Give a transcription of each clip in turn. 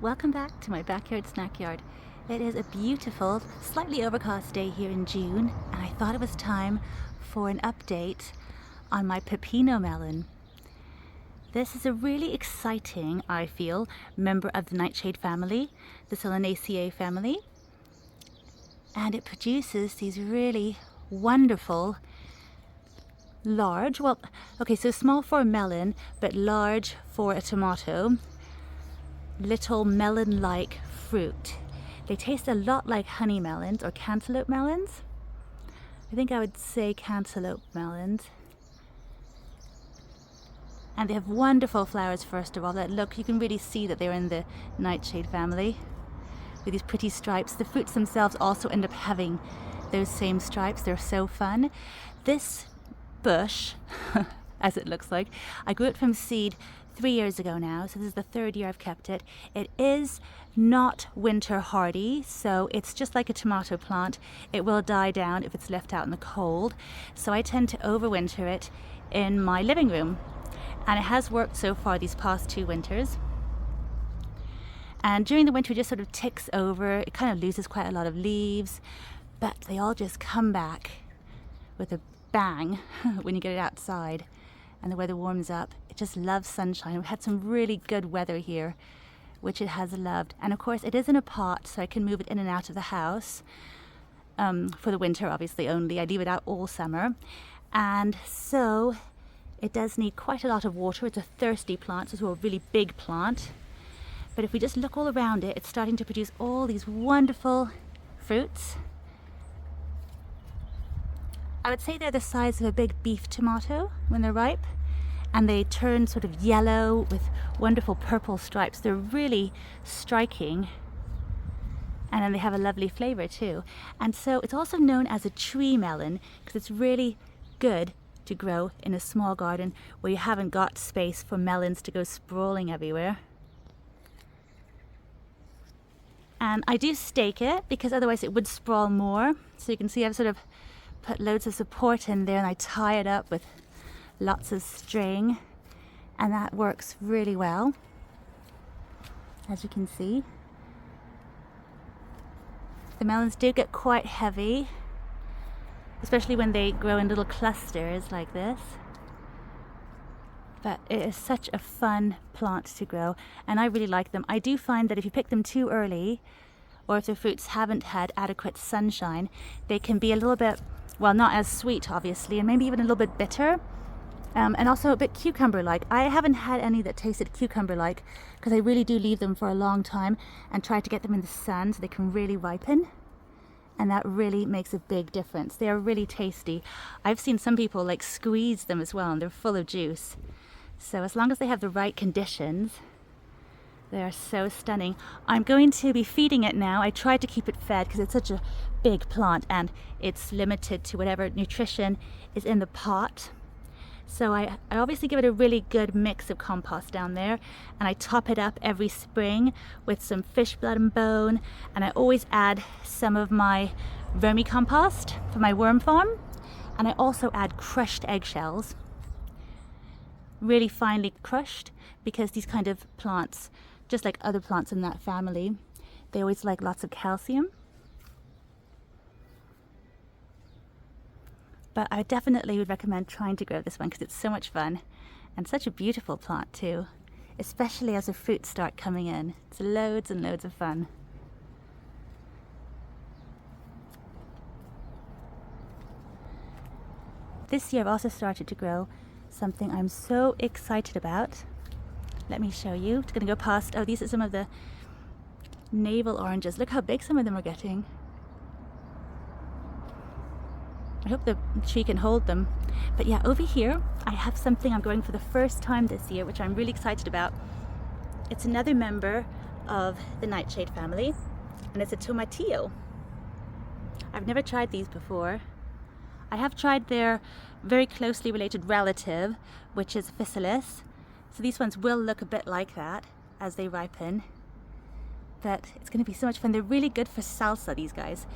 Welcome back to my backyard snack yard. It is a beautiful, slightly overcast day here in June, and I thought it was time for an update on my Pepino melon. This is a really exciting, I feel, member of the nightshade family, the Solanaceae family, and it produces these really wonderful large, so small for a melon, but large for a tomato, little melon-like fruit. They taste a lot like honey melons or cantaloupe melons. I think I would say cantaloupe melons. And they have wonderful flowers, first of all, that look, you can really see that they're in the nightshade family with these pretty stripes. The fruits themselves also end up having those same stripes. They're so fun. This bush, as it looks like, I grew it from seed 3 years ago now, so this is the third year I've kept it. It is not winter hardy, so it's just like a tomato plant. It will die down if it's left out in the cold, so I tend to overwinter it in my living room, and it has worked so far these past 2 winters. And during the winter it just sort of ticks over. It kind of loses quite a lot of leaves, but they all just come back with a bang when you get it outside and the weather warms up. It just loves sunshine. We've had some really good weather here, which it has loved. And of course it is in a pot, so I can move it in and out of the house for the winter, obviously only. I leave it out all summer, and so it does need quite a lot of water. It's a thirsty plant, so it's a really big plant. But if we just look all around it, it's starting to produce all these wonderful fruits. I would say they're the size of a big beef tomato when they're ripe, and they turn sort of yellow with wonderful purple stripes. They're really striking, and then they have a lovely flavor too. And so it's also known as a tree melon because it's really good to grow in a small garden where you haven't got space for melons to go sprawling everywhere. And I do stake it because otherwise it would sprawl more. So you can see I've sort of put loads of support in there, and I tie it up with lots of string, and that works really well, as you can see. The melons do get quite heavy, especially when they grow in little clusters like this, but it is such a fun plant to grow, and I really like them. I do find that if you pick them too early, or if the fruits haven't had adequate sunshine, they can be a little bit, well, not as sweet obviously, and maybe even a little bit bitter, and also a bit cucumber-like. I haven't had any that tasted cucumber-like because I really do leave them for a long time and try to get them in the sun so they can really ripen, and that really makes a big difference. They are really tasty. I've seen some people like squeeze them as well, and they're full of juice. So as long as they have the right conditions, they are so stunning. I'm going to be feeding it now. I tried to keep it fed because it's such a big plant and it's limited to whatever nutrition is in the pot. So I obviously give it a really good mix of compost down there, and I top it up every spring with some fish blood and bone, and I always add some of my vermicompost for my worm farm, and I also add crushed eggshells, really finely crushed, because these kind of plants, just like other plants in that family, they always like lots of calcium. But I definitely would recommend trying to grow this one because it's so much fun and such a beautiful plant too, especially as the fruits start coming in. It's loads and loads of fun. This year I've also started to grow something I'm so excited about. Let me show you. It's going to go past. Oh, these are some of the navel oranges. Look how big some of them are getting. I hope the tree can hold them. But yeah, over here I have something I'm growing for the first time this year, which I'm really excited about. It's another member of the nightshade family, and it's a tomatillo. I've never tried these before. I have tried their very closely related relative, which is physalis. So these ones will look a bit like that as they ripen, but it's going to be so much fun. They're really good for salsa, these guys.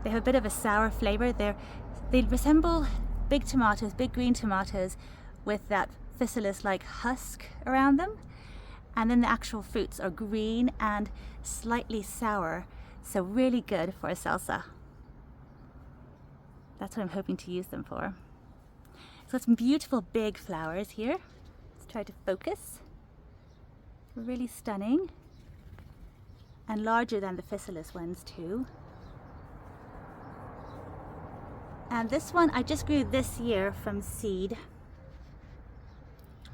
They have a bit of a sour flavor. They resemble big tomatoes, big green tomatoes, with that physalis-like husk around them, And then the actual fruits are green and slightly sour, so really good for a salsa. That's what I'm hoping to use them for. So some beautiful big flowers here. Let's try to focus. Really stunning. And larger than the physalis ones too. And this one I just grew this year from seed.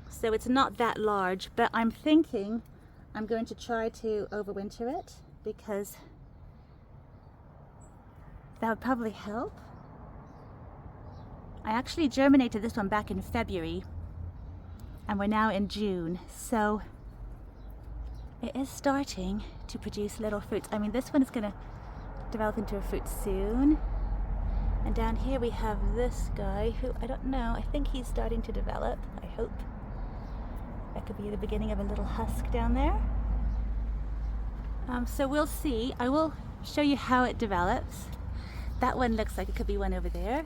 So it's not that large, but I'm thinking I'm going to try to overwinter it because that would probably help. I actually germinated this one back in February and we're now in June, so it is starting to produce little fruits. I mean, this one is going to develop into a fruit soon. And down here we have this guy who, I don't know, I think he's starting to develop, I hope. That could be the beginning of a little husk down there. So we'll see. I will show you how it develops. That one looks like it could be one over there.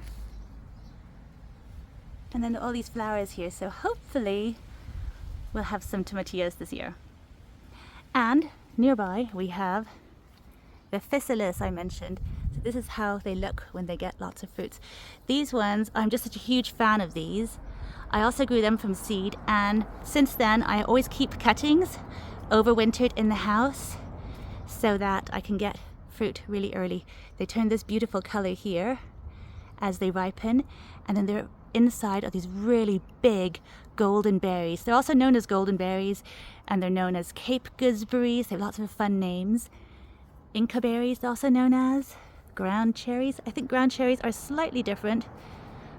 And then all these flowers here, so hopefully we'll have some tomatillos this year. And nearby we have the physalis I mentioned. So this is how they look when they get lots of fruits. These ones, I'm just such a huge fan of these. I also grew them from seed, and since then I always keep cuttings overwintered in the house so that I can get fruit really early. They turn this beautiful color here as they ripen, and then they're inside are these really big golden berries. They're also known as golden berries, and they're known as Cape gooseberries. They have lots of fun names. Inca berries, also known as ground cherries. I think ground cherries are slightly different,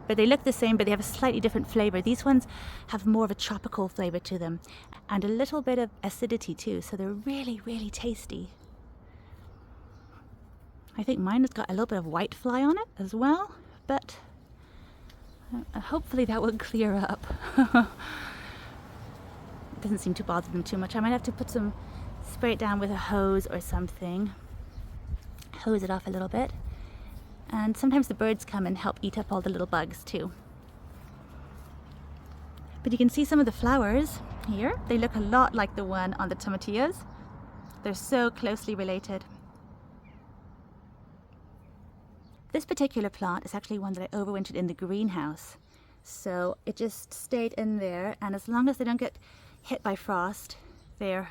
but they look the same, but they have a slightly different flavor. These ones have more of a tropical flavor to them and a little bit of acidity too, so they're really, really tasty. I think mine has got a little bit of white fly on it as well, but hopefully that will clear up. It doesn't seem to bother them too much. I might have to spray it down with a hose or something. Hose it off a little bit. And sometimes the birds come and help eat up all the little bugs too. But you can see some of the flowers here. They look a lot like the one on the tomatillos. They're so closely related. This particular plant is actually one that I overwintered in the greenhouse. So it just stayed in there, and as long as they don't get hit by frost, they're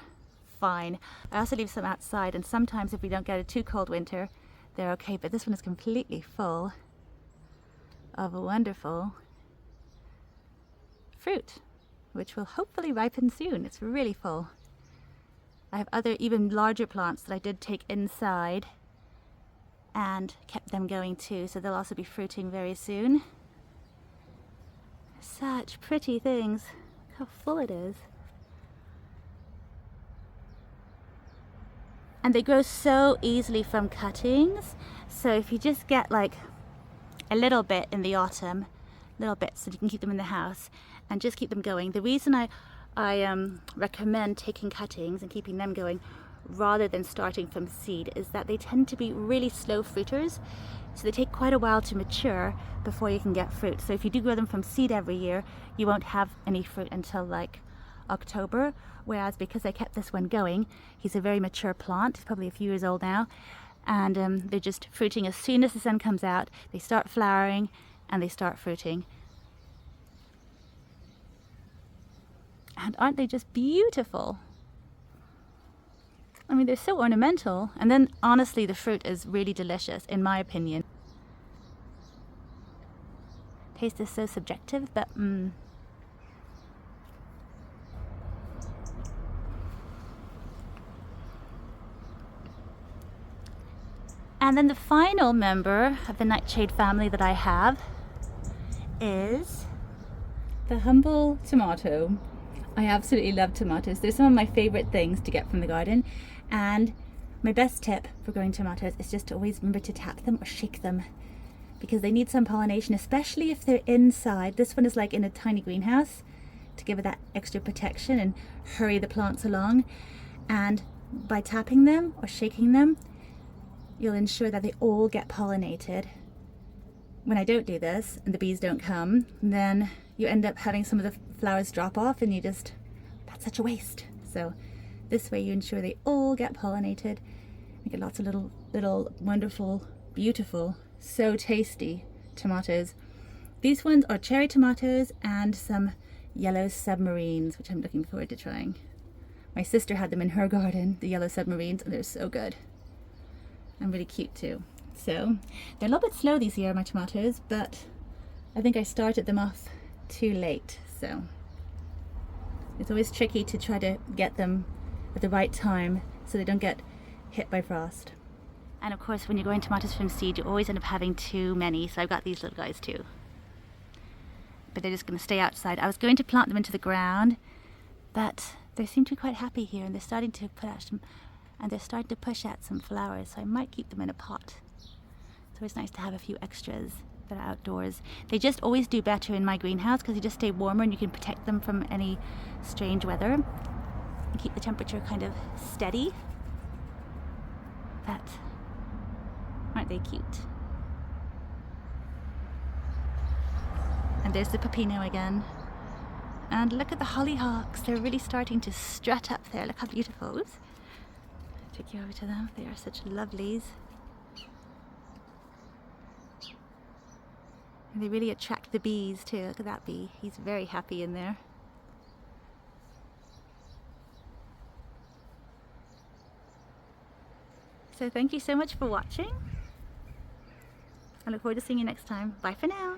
fine. I also leave some outside, and sometimes if we don't get a too cold winter, they're okay. But this one is completely full of wonderful fruit, which will hopefully ripen soon. It's really full. I have other even larger plants that I did take inside and kept them going too, so they'll also be fruiting very soon. Such pretty things. Look how full it is. And they grow so easily from cuttings, so if you just get like a little bit in the autumn, little bits, so you can keep them in the house and just keep them going. The reason I recommend taking cuttings and keeping them going rather than starting from seed is that they tend to be really slow fruiters, so they take quite a while to mature before you can get fruit. So if you do grow them from seed every year, you won't have any fruit until like October, whereas because I kept this one going, he's a very mature plant. He's probably a few years old now, and they're just fruiting as soon as the sun comes out. They start flowering and they start fruiting. And aren't they just beautiful? I mean, they're so ornamental, and then honestly the fruit is really delicious in my opinion. Taste is so subjective, but And then the final member of the nightshade family that I have is the humble tomato. I absolutely love tomatoes. They're some of my favorite things to get from the garden, and my best tip for growing tomatoes is just to always remember to tap them or shake them, because they need some pollination, especially if they're inside. This one is like in a tiny greenhouse to give it that extra protection and hurry the plants along. And by tapping them or shaking them, you'll ensure that they all get pollinated. When I don't do this and the bees don't come, then you end up having some of the flowers drop off, and that's such a waste. So this way you ensure they all get pollinated. You get lots of little wonderful, beautiful, so tasty tomatoes. These ones are cherry tomatoes and some yellow submarines, which I'm looking forward to trying. My sister had them in her garden, the yellow submarines, and they're so good. And really cute too. So they're a little bit slow these year, my tomatoes, but I think I started them off too late. So it's always tricky to try to get them at the right time so they don't get hit by frost. And of course, when you're growing tomatoes from seed, you always end up having too many. So I've got these little guys too. But they're just going to stay outside. I was going to plant them into the ground, but they seem to be quite happy here, and they're starting to put out some, and they're starting to push out some flowers. So I might keep them in a pot. It's always nice to have a few extras that are outdoors. They just always do better in my greenhouse because they just stay warmer and you can protect them from any strange weather and keep the temperature kind of steady. But aren't they cute? And there's the Pepino again. And look at the hollyhocks. They're really starting to strut up there. Look how beautiful. Oops. Take you over to them. They are such lovelies. And they really attract the bees too. Look at that bee. He's very happy in there. So thank you so much for watching. I look forward to seeing you next time. Bye for now.